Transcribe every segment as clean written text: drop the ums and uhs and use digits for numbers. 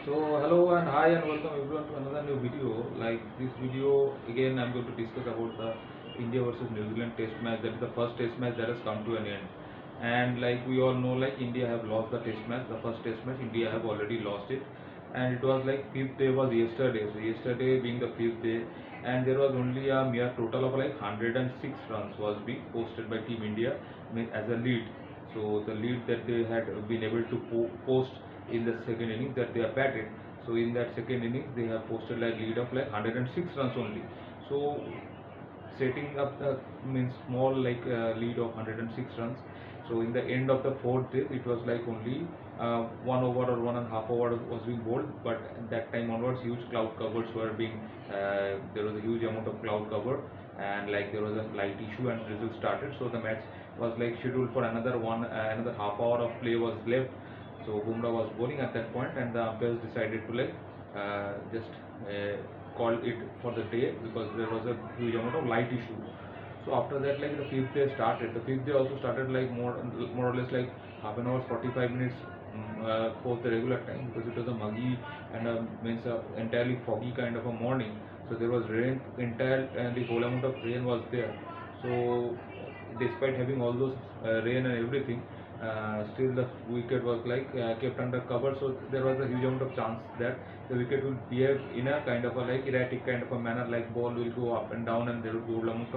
So hello and hi and welcome everyone to another new video. Like this video again I'm going to discuss about the India versus New Zealand test match. That is the first test match that has come to an end. And like we all know, like India have lost the test match, the first test match. India have already lost it, and it was like fifth day was yesterday. So yesterday being the fifth day, and there was only a mere total of like 106 runs was being posted by Team India as a lead. So the lead that they had been able to post in the second innings that they have batted. So in that second innings they have posted like lead of like 106 runs only. So setting up the means small like lead of 106 runs. So in the end of the fourth day, it was like only 1 over or 1.5 over was being bowled, but at that time onwards, huge cloud covers were being. There was a huge amount of cloud cover, and like there was a light issue, and results started. So the match was like scheduled for another half hour of play was left. So Bumrah was bowling at that point, and the umpires decided to like just call it for the day because there was a huge amount of light issue. So after that, like the fifth day started. The fifth day also started like more or less like half an hour, 45 minutes post the regular time because it was a muggy and means entirely foggy kind of a morning. So there was rain, entire and the whole amount of rain was there. So despite having all those rain and everything, still the wicket was like kept under cover. So there was a huge amount of chance that the wicket will behave in a kind of a like erratic kind of a manner, like ball will go up and down, and there will be good amount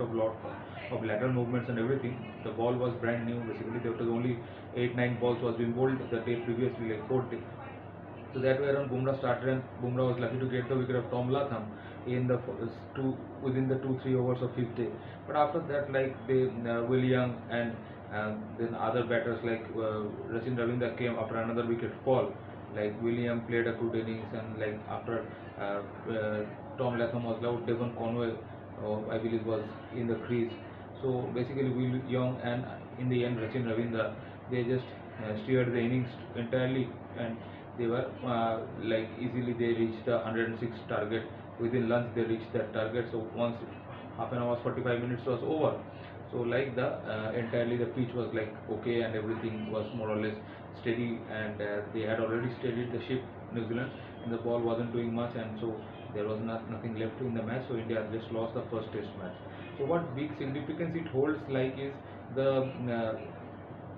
of lot of lateral movements and everything. The ball was brand new. Basically, there was only 8-9 balls was being bowled the day previously, like 4 day. So that way around Bumrah started, and Bumrah was lucky to get the wicket of Tom Latham in the within the 2-3 overs of fifth day. But after that, like they Will Young and then other batters like Rachin Ravindra came after another wicket fall. Like William played a good innings, and like after Tom Latham was out, Devon Conway, I believe, was in the crease. So basically, Will Young and in the end Rachin Ravindra, they just steered the innings entirely, and they were like easily they reached the 106 target. Within lunch they reached that target. So once half an hour 45 minutes was over, so like the entirely the pitch was like okay, and everything was more or less steady, and they had already steadied the ship, New Zealand, and the ball wasn't doing much, and so there was nothing left in the match. So India just lost the first test match. So what big significance it holds like is the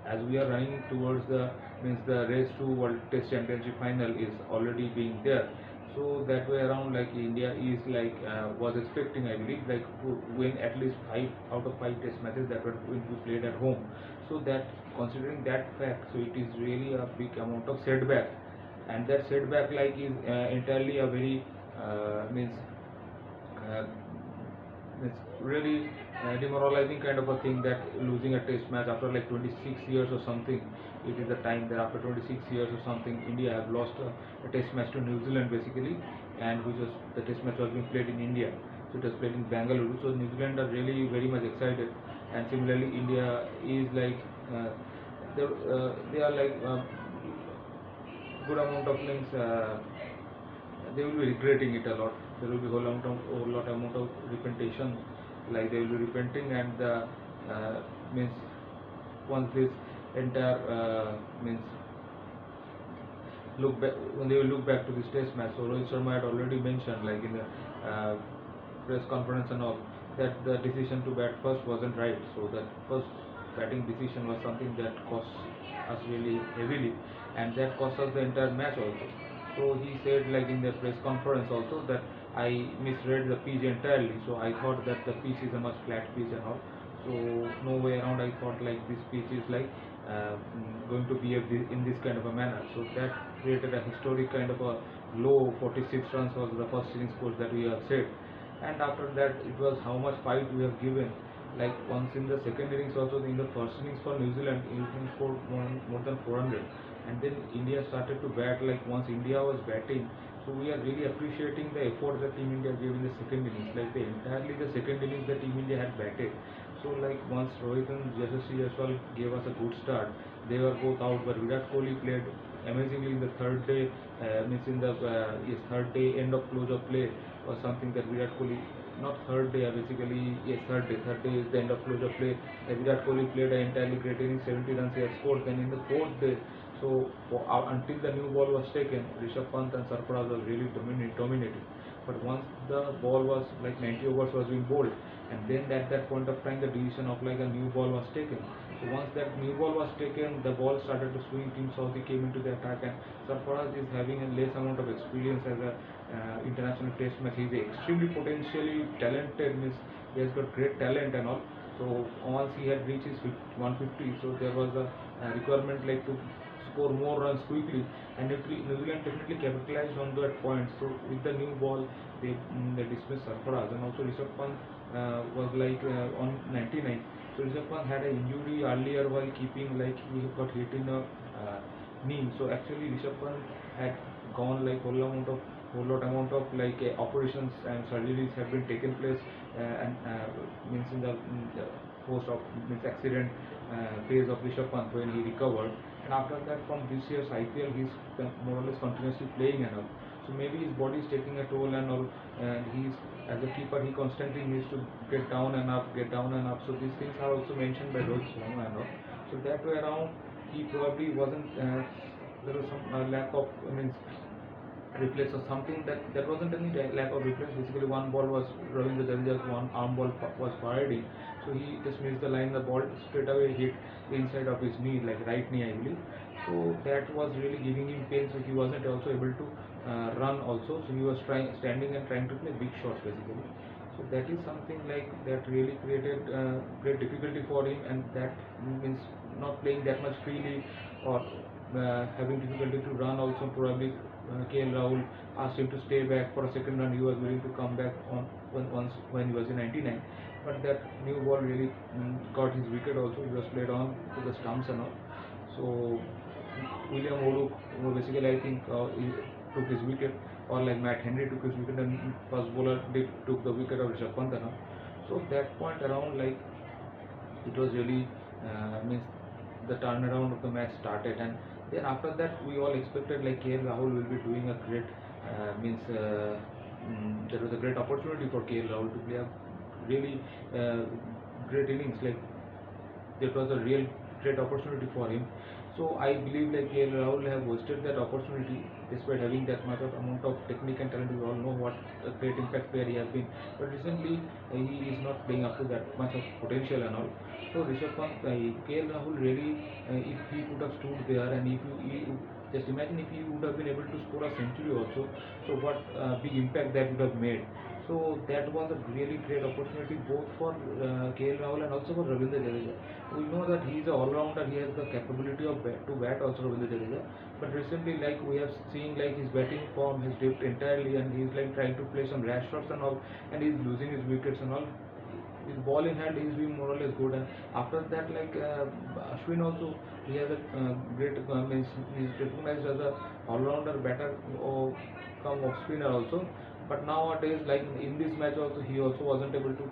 as we are running towards the means the race to World Test Championship final is already being there. So that way around, like India is like was expecting, I believe, like to win at least 5 out of 5 Test matches that were going to be played at home. So that considering that fact, so it is really a big amount of setback, and that setback like is entirely a very means uh, it's really demoralizing kind of a thing that losing a test match after like 26 years or something. It is the time that after 26 years or something, India have lost a test match to New Zealand basically, and which was the test match was being played in India. So it was played in Bangalore. So New Zealand are really very much excited, and similarly India is like they are like good amount of things. They will be regretting it a lot. There will be whole lot amount of repentation, like they will be repenting, and means once this entire means look back, when they will look back to this test match. So Rohit Sharma had already mentioned, like in the press conference and all, that the decision to bat first wasn't right. So that first batting decision was something that cost us really heavily, and that cost us the entire match also. So he said, like in the press conference also, that I misread the pitch entirely. So I thought that the pitch is a much flat pitch and all. So no way around. I thought like this pitch is like going to behave in this kind of a manner. So that created a historic kind of a low 46 runs was the first innings score that we have said, and after that it was how much fight we have given. Like once in the second innings also, in the first innings for New Zealand, New Zealand scored more than 400, and then India started to bat. Like once India was batting, so we are really appreciating the effort that Team India gave in the second innings. Like the second innings that Team India had batted. So like once Rohit and Yashasvi Jaiswal gave us a good start, they were both out, but Virat Kohli played amazingly in the third day. Means in the third day end of close of play was something that Virat Kohli, not third day, basically yes, third day. Third day is the end of close of play. Virat Kohli played an entirely great inning, 70 runs he had scored. Then in the fourth day, So until the new ball was taken, Rishabh Pant and Sarfaraz was really dominating. But once the ball was like 90 overs was being bowled, and then at that point of time the decision of like a new ball was taken. So once that new ball was taken, the ball started to swing. Team Saudi came into the attack, and Sarfaraz is having a less amount of experience as a international test match. He's extremely potentially talented. Means he has got great talent and all. So once he had reached his 150, so there was a requirement like to score more runs quickly, and New Zealand definitely capitalized on that point. So with the new ball, they dismissed Sarfaraz, and also Rishabh Pant was like on 99. So Rishabh Pant had an injury earlier while keeping, like he got hit in a knee. So actually Rishabh Pant had gone like whole lot amount of like operations and surgeries have been taken place, and means in the post of means accident phase of Rishabh Pant when he recovered, and after that from this year's IPL he's more or less continuously playing and all. So maybe his body is taking a toll and all, and he's as a keeper he constantly needs to get down and up, get down and up. So these things are also mentioned by Rohit Sharma and all. So that way around he probably wasn't there was some lack of means reflex or something, that wasn't any lack of reflex. Basically one ball was Ravindra Jadeja's one arm ball was fired in, so he just missed the line. The ball straight away hit the inside of his knee, like right knee I believe. So that was really giving him pain, so he wasn't also able to run also. So he was standing and trying to play big shots basically. So that is something like that really created great difficulty for him, and that means not playing that much freely, or having difficulty to run also. Probably KL Rahul asked him to stay back for a second run. He was willing to come back on once when he was in 99. But that new ball really got his wicket also. He was played on to the stumps and all. So William Oluk, basically I think he took his wicket, or like Matt Henry took his wicket, and first bowler took the wicket of Rishabh Pant. So that point around, like it was really means the turnaround of the match started, and then after that we all expected like KL Rahul will be doing a great there was a great opportunity for KL Rahul to play a really great innings. Like that was a real great opportunity for him. So I believe like KL Rahul have wasted that opportunity despite having that much of amount of technique and talent. We all know what a great impact player he has been. But recently he is not playing up to that much of potential and all. So Rishabh Pant, KL Rahul really, if he could have stood there, and if he just imagine if he would have been able to score a century also, so what big impact that would have made. So that was a really great opportunity both for KL Rahul and also for Ravindra Jadeja. We know that he is an all-rounder. He has the capability of to bat also, Ravindra Jadeja. But recently, like we have seen, like his batting form has dipped entirely, and he's like trying to play some rash shots and all, and he's losing his wickets and all. His ball in hand, he's doing more or less good, and after that, like Ashwin also, he has a great means he's recognized as a all-rounder batter or come off spinner also. But nowadays, like in this match also, he also wasn't able to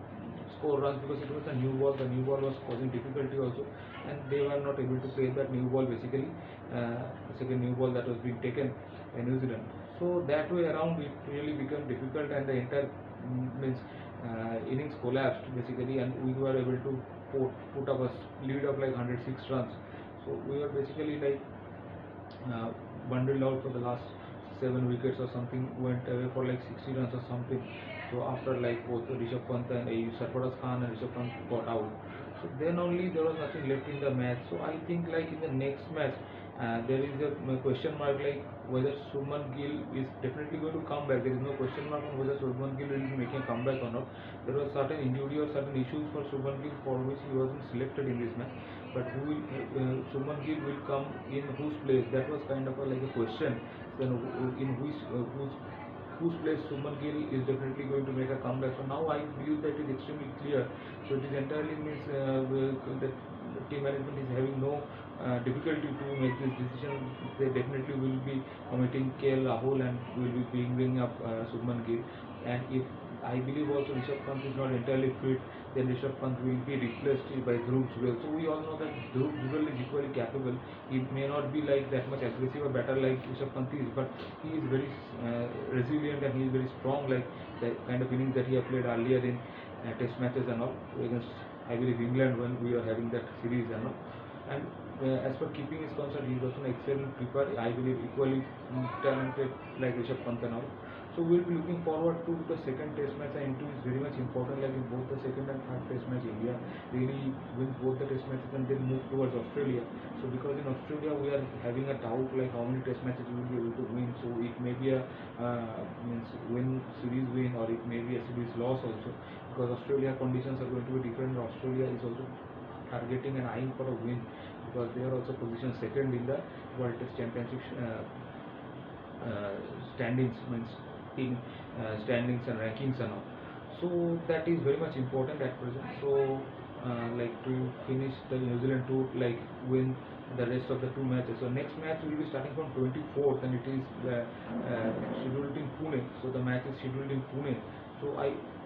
score runs because it was a new ball. The new ball was causing difficulty also, and they were not able to play that new ball basically. The second new ball that was being taken in New Zealand. So that way around, it really became difficult, and the entire means innings collapsed basically, and we were able to put up a lead of like 106 runs. So we were basically like bundled out for the last 7 wickets or something, went away for like 60 runs or something. So after like both Rishabh Pant and Sarfaraz Khan and Rishabh Pant got out, so then only there was nothing left in the match. So I think like in the next match there is a question mark, like whether Shubman Gill is definitely going to come back. There is no question mark on whether Shubman Gill will be making a comeback or not. There was certain injury or certain issues for Shubman Gill for which he wasn't selected in this match. But who will Shubman Gill will come in whose place? That was kind of like a question. Then in whose place Shubman Gill is definitely going to make a comeback. So now I believe that it is extremely clear. So it is entirely means that the team management is having no difficulty to make this decision. They definitely will be committing KL Rahul and will be bringing up Shubman Gill. And if I believe also Rishabh Pant is not entirely fit, then Rishabh Pant will be replaced by Dhruv Jurel. So we all know that Dhruv Jurel is equally capable. He may not be like that much aggressive or better like Rishabh Pant is, but he is very resilient, and he is very strong, like the kind of innings that he have played earlier in test matches and all against, I believe, England when we are having that series and all. And as per keeping is concerned, he is also an excellent keeper. I believe equally talented like Rishabh Pant and all. So we'll be looking forward to the second test match, and it is very much important. Like in both the second and third test match, India really wins both the test matches and then move towards Australia. So because in Australia we are having a doubt like how many test matches we will be able to win. So it may be a means series win, or it may be a series loss also, because Australia conditions are going to be different. Australia is also targeting and eyeing for a win, because they are also positioned second in the World Test Championship uh, standings, means team standings and rankings and all. So that is very much important at present. So like to finish the New Zealand tour, like win the rest of the two matches. So next match will be starting from 24th, and it is scheduled in Pune. So the match is scheduled in Pune. So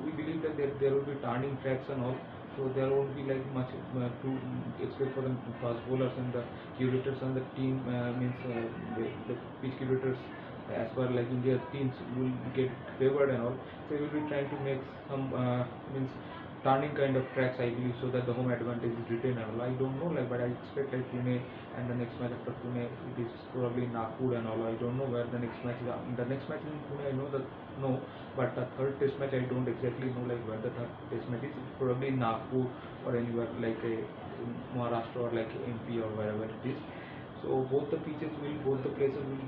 we believe that there will be turning tracks and all. So there won't be like much to expect for the fast bowlers, and the curators and the team means the pitch curators as per like India teams will get favored and all. So we will be trying to make some means turning kind of tracks, I believe, so that the home advantage is retained and all. I don't know, like, but I expect like Pune, and the next match after Pune it is probably Nagpur and all. I don't know where the next match is. The next match is in Pune, I know that no, but the third test match I don't exactly know like where the third test match is. It's probably in Nagpur or anywhere like in Maharashtra or like MP or wherever it is. So both the places will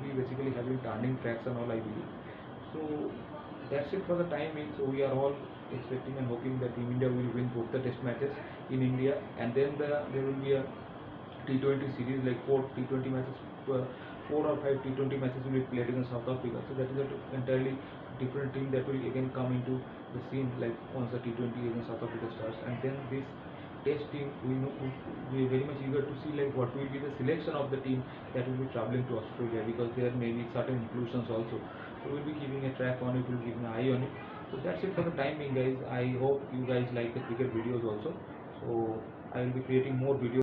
be basically having turning tracks and all, I believe. So that's it for the time being. So we are all expecting and hoping that Team India will win both the test matches in India, and then there will be a T20 series, like four T20 matches, four or five T20 matches will be played against South Africa. So that is an entirely different team that will again come into the scene, like once the T20 against South Africa starts, and then this test team, we are very much eager to see like what will be the selection of the team that will be traveling to Australia, because there may be certain inclusions also. So we'll be keeping a track on it, we'll keep an eye on it. So that's it for the time being, guys. I hope you guys like the cricket videos also. So I will be creating more videos.